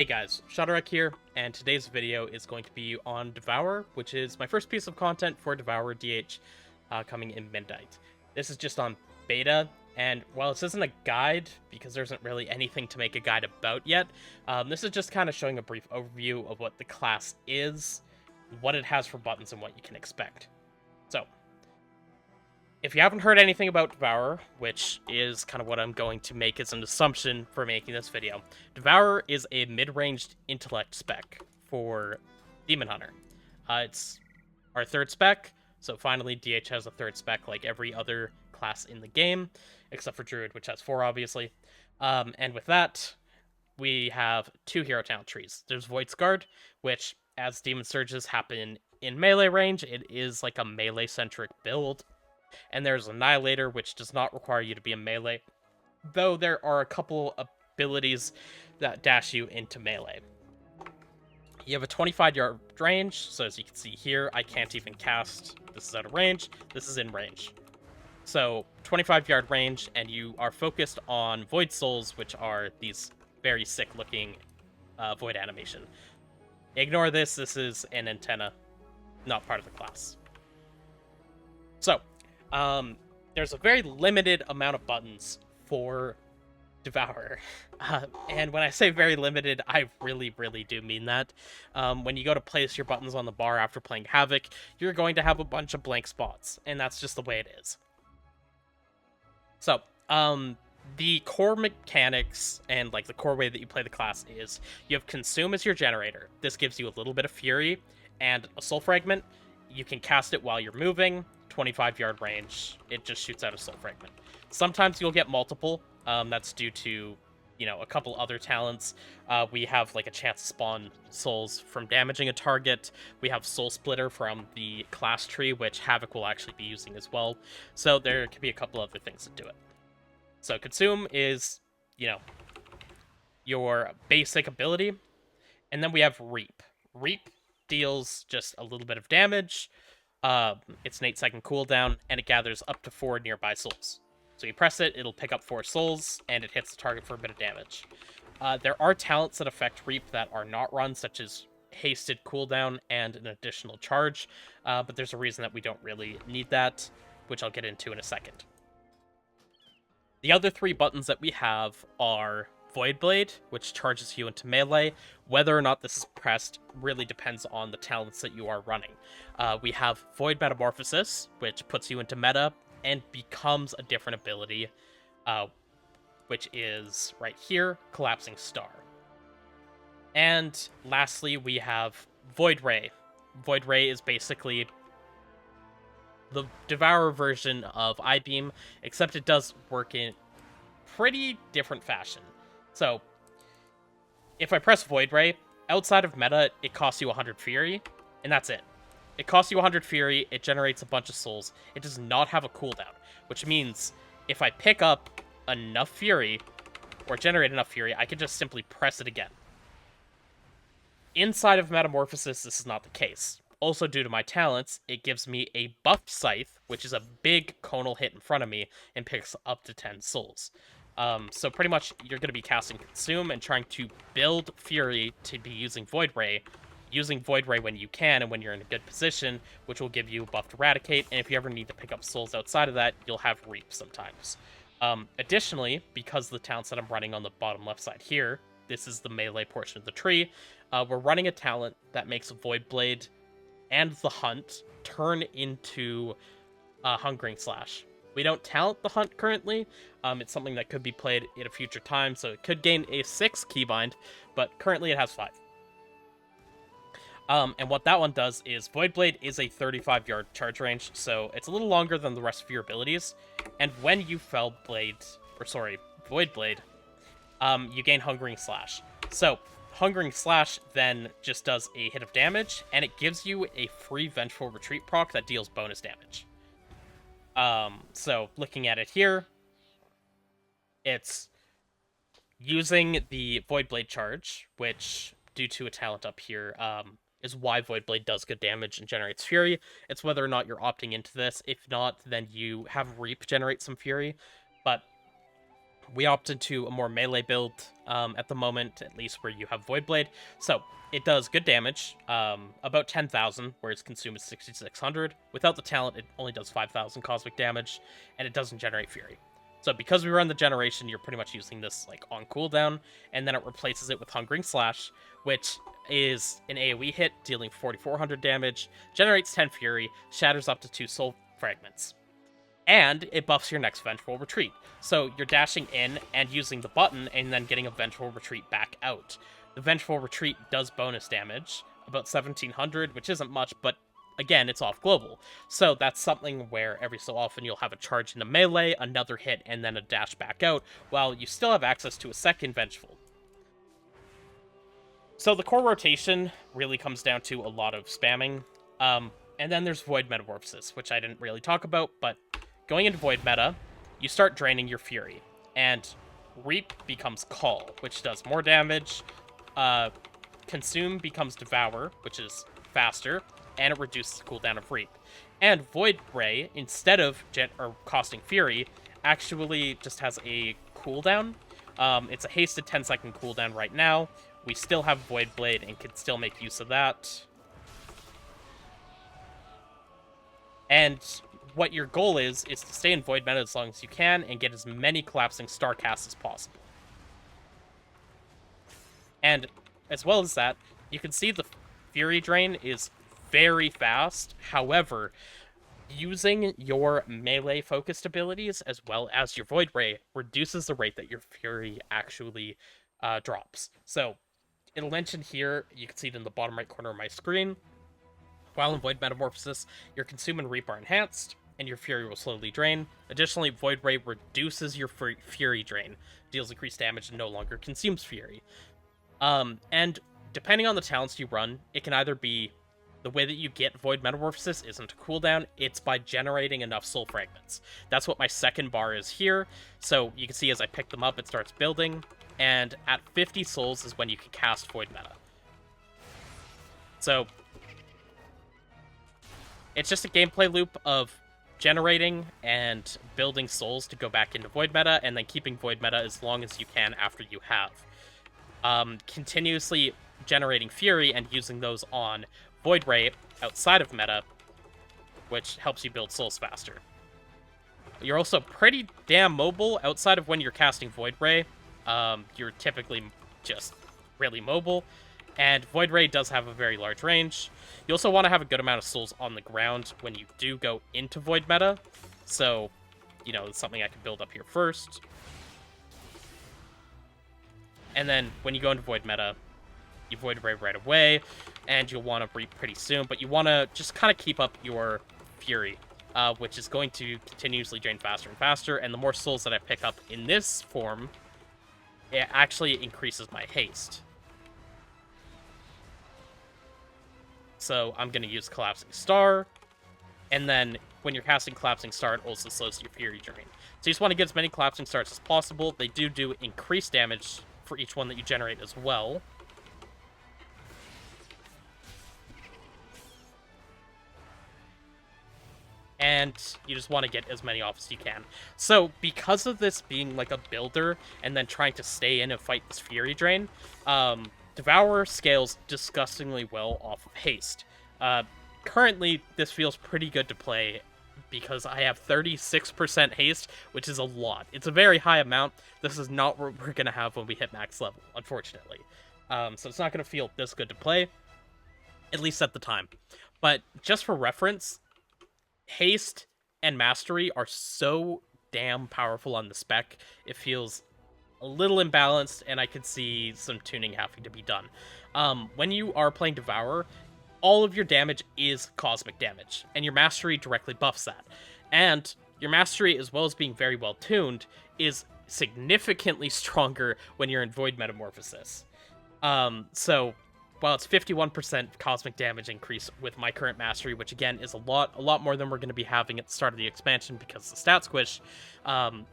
Hey guys, Shadowrek here, and today's video is going to be on Devour, which is my first piece of content for Devourer DH coming in Midnight. This is just on beta, and while this isn't a guide, because there isn't really anything to make a guide about yet, this is just kind of showing a brief overview of what the class is, what it has for buttons, and what you can expect. So, if you haven't heard anything about Devourer, which is kind of what I'm going to make as an assumption for making this video, Devourer is a mid-ranged intellect spec for Demon Hunter. It's our third spec, so finally DH has a third spec like every other class in the game, except for Druid, which has 4, obviously. And with that, we have 2 hero talent trees. There's Void's Guard, which, as Demon Surges happen in melee range, it is like a melee-centric build. And there's Annihilator, which does not require you to be in melee, though there are a couple abilities that dash you into melee. You have a 25-yard range, so as you can see here, I can't even cast. This is out of range, this is in range. So, 25-yard range, and you are focused on Void Souls, which are these very sick-looking Void animation. Ignore this, this is an antenna, not part of the class. So, there's a very limited amount of buttons for Devourer. And when I say very limited, I really, really do mean that. When you go to place your buttons on the bar after playing Havoc, you're going to have a bunch of blank spots, and that's just the way it is. So, the core mechanics and like the core way that you play the class is you have Consume as your generator. This gives you a little bit of Fury and a Soul Fragment. You can cast it while you're moving. 25-yard range, it just shoots out a Soul Fragment. Sometimes you'll get multiple. That's due to, a couple other talents. We have like a chance to spawn souls from damaging a target. We have Soul Splitter from the class tree, which Havoc will actually be using as well. So there could be a couple other things that do it. So Consume is, your basic ability. And then we have Reap. Reap deals just a little bit of damage. It's an 8-second cooldown, and it gathers up to 4 nearby souls. So you press it, it'll pick up 4 souls, and it hits the target for a bit of damage. There are talents that affect Reap that are not run, such as hasted cooldown and an additional charge, but there's a reason that we don't really need that, which I'll get into in a second. The other 3 buttons that we have are Void Blade, which charges you into melee. Whether or not this is pressed really depends on the talents that you are running. We have Void Metamorphosis, which puts you into meta and becomes a different ability, which is right here, Collapsing Star. And lastly, we have Void Ray. Void Ray is basically the Devourer version of I-Beam, except it does work in pretty different fashion. So, if I press Void Ray, outside of meta, it costs you 100 Fury, and that's it. It costs you 100 Fury, it generates a bunch of souls. It does not have a cooldown, which means if I pick up enough Fury, or generate enough Fury, I can just simply press it again. Inside of Metamorphosis, this is not the case. Also, due to my talents, it gives me a buffed Scythe, which is a big conal hit in front of me, and picks up to 10 souls. So pretty much you're going to be casting Consume and trying to build Fury to be using Void Ray when you can and when you're in a good position, which will give you buffed Eradicate, and if you ever need to pick up souls outside of that, you'll have Reap sometimes. Additionally, because the talents that I'm running on the bottom left side here, this is the melee portion of the tree, we're running a talent that makes Void Blade and the Hunt turn into Hungering Slash. We don't talent the Hunt currently. It's something that could be played at a future time, so it could gain a 6 keybind, but currently it has 5. And what that one does is Void Blade is a 35-yard charge range, so it's a little longer than the rest of your abilities. And when you Void Blade, you gain Hungering Slash. So Hungering Slash then just does a hit of damage, and it gives you a free Vengeful Retreat proc that deals bonus damage. So looking at it here, it's using the Void Blade charge, which, due to a talent up here, is why Void Blade does good damage and generates Fury. It's whether or not you're opting into this. If not, then you have Reap generate some Fury. But We opted to a more melee build at the moment, at least where you have Void Blade. So it does good damage, about 10,000, whereas Consume is 6,600. Without the talent, it only does 5,000 cosmic damage, and it doesn't generate Fury. So because we run the generation, you're pretty much using this like on cooldown, and then it replaces it with Hungering Slash, which is an AoE hit, dealing 4,400 damage, generates 10 Fury, shatters up to 2 soul fragments. And it buffs your next Vengeful Retreat. So you're dashing in and using the button, and then getting a Vengeful Retreat back out. The Vengeful Retreat does bonus damage, about 1,700, which isn't much, but again, it's off global. So that's something where every so often you'll have a charge into melee, another hit, and then a dash back out, while you still have access to a second Vengeful. So the core rotation really comes down to a lot of spamming. And then there's Void Metamorphosis, which I didn't really talk about, but going into Void meta, you start draining your Fury, and Reap becomes Call, which does more damage. Consume becomes Devour, which is faster, and it reduces the cooldown of Reap. And Void Ray, instead of costing Fury, actually just has a cooldown. It's a hasted 10-second cooldown right now. We still have Void Blade and can still make use of that. And what your goal is to stay in Void meta as long as you can and get as many collapsing star casts as possible. And as well as that, you can see the Fury Drain is very fast. However, using your melee focused abilities as well as your Void Ray reduces the rate that your Fury actually drops. So it'll mention here, you can see it in the bottom right corner of my screen, while in Void Metamorphosis, your Consume and Reap are enhanced, and your Fury will slowly drain. Additionally, Void Ray reduces your Fury drain, deals increased damage, and no longer consumes Fury. And depending on the talents you run, it can either be the way that you get Void Metamorphosis isn't a cooldown, it's by generating enough soul fragments. That's what my second bar is here. So you can see as I pick them up, it starts building, and at 50 souls is when you can cast Void Meta. So it's just a gameplay loop of generating and building souls to go back into Void Meta, and then keeping Void Meta as long as you can after you have. Continuously generating Fury and using those on Void Ray outside of meta, which helps you build souls faster. You're also pretty damn mobile outside of when you're casting Void Ray. You're typically just really mobile, and Void Ray does have a very large range. You also want to have a good amount of souls on the ground when you do go into Void meta, so, you know, it's something I can build up here first. And then when you go into Void meta, you Void Ray right away, and you'll want to Reap pretty soon, but you want to just kind of keep up your Fury, which is going to continuously drain faster and faster, and the more souls that I pick up in this form, it actually increases my haste. So I'm going to use Collapsing Star, and then when you're casting Collapsing Star, it also slows your Fury drain. So you just want to get as many Collapsing Stars as possible. They do increased damage for each one that you generate as well. And you just want to get as many off as you can. So, because of this being like a builder, and then trying to stay in and fight this Fury drain, Devourer scales disgustingly well off of haste. Currently, this feels pretty good to play, because I have 36% haste, which is a lot. It's a very high amount. This is not what we're going to have when we hit max level, unfortunately. So it's not going to feel this good to play, at least at the time. But just for reference, haste and mastery are so damn powerful on the spec. It feels a little imbalanced, and I could see some tuning having to be done. When you are playing Devourer, all of your damage is cosmic damage, and your mastery directly buffs that. And your mastery, as well as being very well tuned, is significantly stronger when you're in Void Metamorphosis. So while it's 51% cosmic damage increase with my current mastery, which again is a lot more than we're going to be having at the start of the expansion because of the stat squish,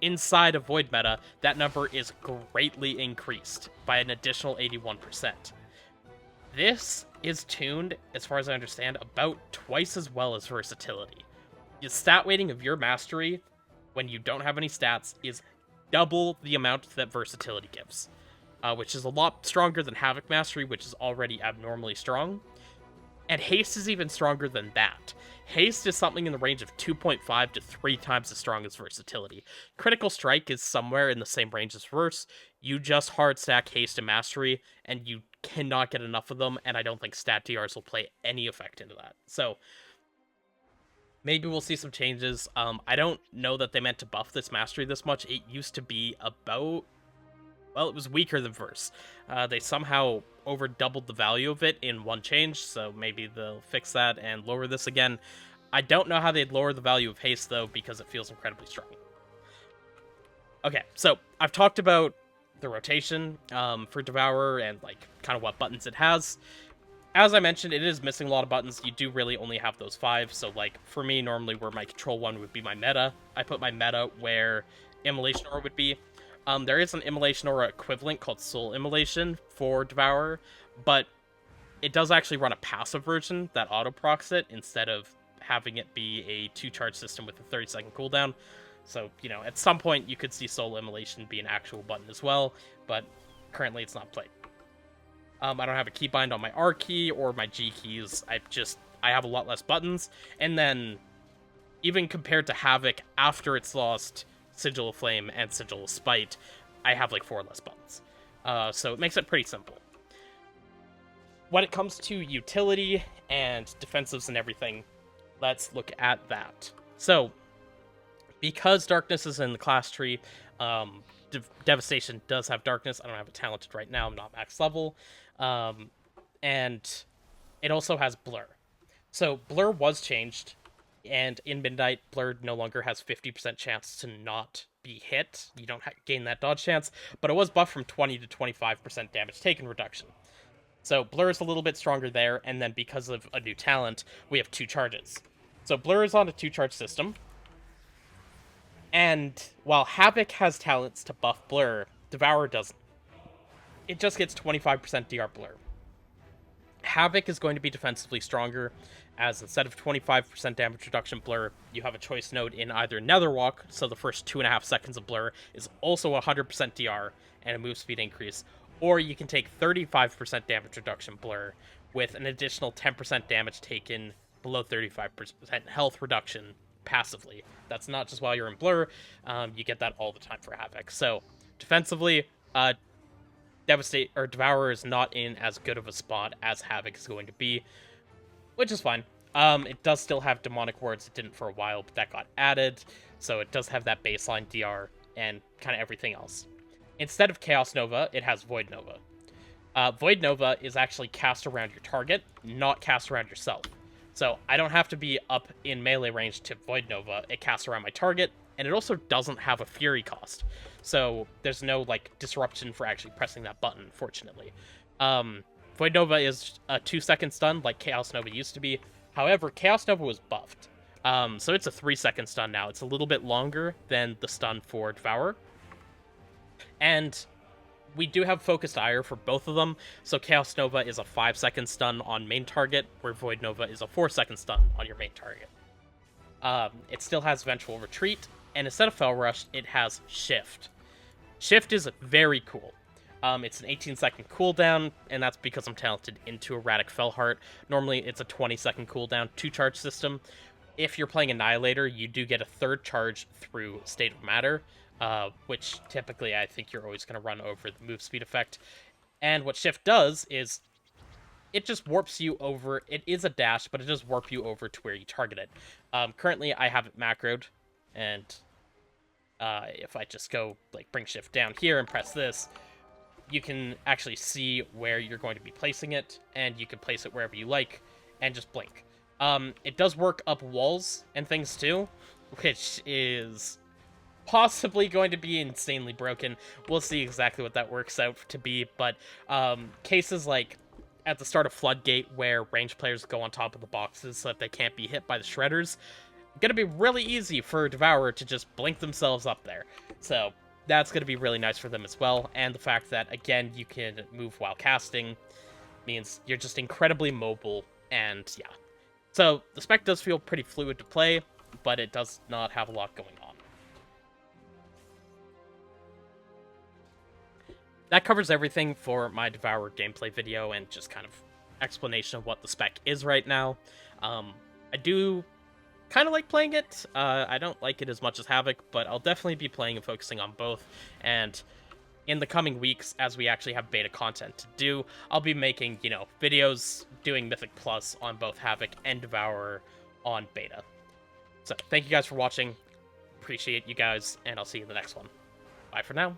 inside of Void Meta, that number is greatly increased by an additional 81%. This is tuned, as far as I understand, about twice as well as versatility. The stat weighting of your mastery, when you don't have any stats, is double the amount that versatility gives, which is a lot stronger than Havoc Mastery, which is already abnormally strong. And Haste is even stronger than that. Haste is something in the range of 2.5 to 3 times as strong as Versatility. Critical Strike is somewhere in the same range as Verse. You just hard stack Haste and Mastery, and you cannot get enough of them, and I don't think stat DRs will play any effect into that. So, maybe we'll see some changes. I don't know that they meant to buff this Mastery this much. It used to be about... well, it was weaker than Verse. They somehow over doubled the value of it in one change, so maybe they'll fix that and lower this again. I don't know how they'd lower the value of Haste, though, because it feels incredibly strong. Okay, so I've talked about the rotation for Devourer and, like, kind of what buttons it has. As I mentioned, it is missing a lot of buttons. You do really only have those 5, so, like, for me, normally where my control one would be my meta, I put my meta where Immolation Aura would be. There is an Immolation Aura equivalent called Soul Immolation for Devourer, but it does actually run a passive version that auto-procs it instead of having it be a 2-charge system with a 30-second cooldown. So, you know, at some point you could see Soul Immolation be an actual button as well, but currently it's not played. I don't have a keybind on my R key or my G keys. I have a lot less buttons, and then even compared to Havoc after it's lost Sigil of Flame and Sigil of Spite, I have like 4 less buttons. So it makes it pretty simple. When it comes to utility and defensives and everything, let's look at that. So, because Darkness is in the class tree, Devastation does have Darkness. I don't have it talented right now, I'm not max level. And it also has Blur. So Blur was changed, and in Midnight, Blur no longer has 50% chance to not be hit. You don't gain that dodge chance, but it was buffed from 20 to 25% damage taken reduction. So Blur is a little bit stronger there, and then because of a new talent, we have 2 charges. So Blur is on a 2-charge system, and while Havoc has talents to buff Blur, Devourer doesn't. It just gets 25% DR Blur. Havoc is going to be defensively stronger, as instead of 25% damage reduction Blur, you have a choice node in either Netherwalk, so the first 2.5 seconds of Blur is also 100% DR and a move speed increase, or you can take 35% damage reduction Blur with an additional 10% damage taken below 35% health reduction passively. That's not just while you're in Blur, you get that all the time for Havoc. So, defensively, Devourer is not in as good of a spot as Havoc is going to be, which is fine. It does still have Demonic Wards. It didn't for a while, but that got added, so it does have that baseline DR and kind of everything else. Instead of Chaos Nova, it has Void Nova. Void Nova is actually cast around your target, not cast around yourself. So I don't have to be up in melee range to Void Nova. It casts around my target, and it also doesn't have a Fury cost. So there's no, like, disruption for actually pressing that button, fortunately. Void Nova is a 2-second stun, like Chaos Nova used to be. However, Chaos Nova was buffed. So it's a 3-second stun now. It's a little bit longer than the stun for Devour. And we do have Focused Ire for both of them, so Chaos Nova is a 5-second stun on main target, where Void Nova is a 4-second stun on your main target. It still has Vengeful Retreat, and instead of Fell Rush, it has Shift. Shift is very cool. It's an 18-second cooldown, and that's because I'm talented into Erratic Fellheart. Normally, it's a 20-second cooldown, 2-charge system. If you're playing Annihilator, you do get a 3rd charge through State of Matter, which typically I think you're always going to run over the move speed effect. And what Shift does is it just warps you over. It is a dash, but it does warp you over to where you target it. Currently, I have it macroed, and if I just go, like, bring Shift down here and press this, you can actually see where you're going to be placing it, and you can place it wherever you like, and just blink. It does work up walls and things too, which is possibly going to be insanely broken. We'll see exactly what that works out to be, but cases like at the start of Floodgate, where ranged players go on top of the boxes so that they can't be hit by the shredders, gonna be really easy for Devourer to just blink themselves up there. So that's gonna be really nice for them as well, and the fact that, again, you can move while casting means you're just incredibly mobile, and yeah. So the spec does feel pretty fluid to play, but it does not have a lot going on. that covers everything for my Devour gameplay video and just kind of explanation of what the spec is right now. I do kind of like playing it. I don't like it as much as Havoc, but I'll definitely be playing and focusing on both. And in the coming weeks, as we actually have beta content to do, I'll be making, videos doing Mythic Plus on both Havoc and Devourer on beta. So thank you guys for watching. Appreciate you guys, and I'll see you in the next one. Bye for now.